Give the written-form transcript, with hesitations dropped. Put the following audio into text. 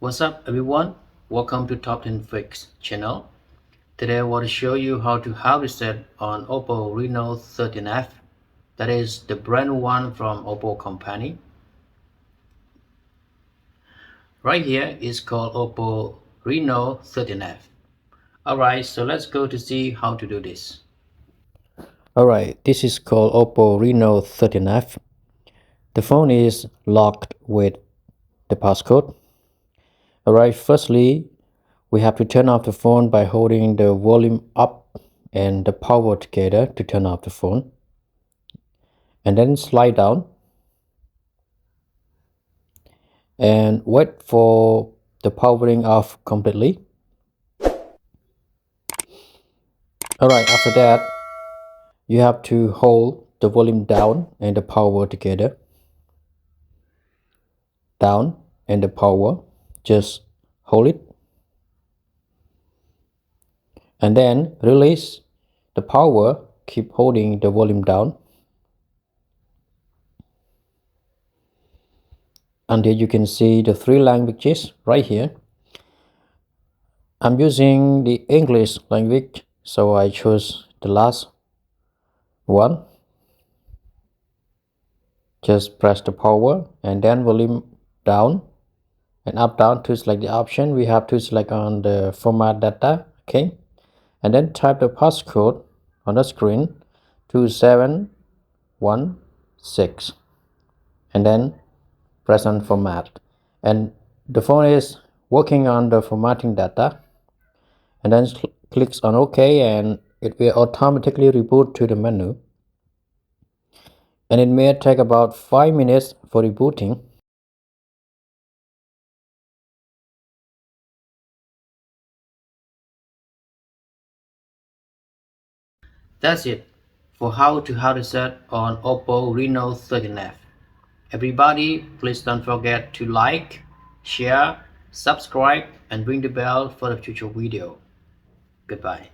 What's up everyone? Welcome to TopTeenFix channel. Today I want to show you how to hard reset on Oppo Reno 13F. That is the brand one from Oppo company. Right here is called Oppo Reno 13F. Alright, so let's go to see how to do this. Alright, this is called Oppo Reno 13F. The phone is locked with the passcode. Alright, firstly, we have to turn off the phone by holding the volume up and the power together to turn off the phone. And then slide down and wait for the powering off completely. Alright, after that, you have to hold the volume down and the power together. Down and the power, just hold it. And then release the power, keep holding the volume down until you can see the three languages right here. I'm using the English language, so I chose the last one. Just press the power and then volume down and up down to select the option. We have to select on the format data, okay, and then type the passcode on the screen 2716 and then press on format, and the phone is working on the formatting data, and then clicks on OK and it will automatically reboot to the menu, and it may take about 5 minutes for rebooting. That's it for how to hard reset on Oppo Reno 13F. Everybody, please don't forget to like, share, subscribe and ring the bell for the future video. Goodbye.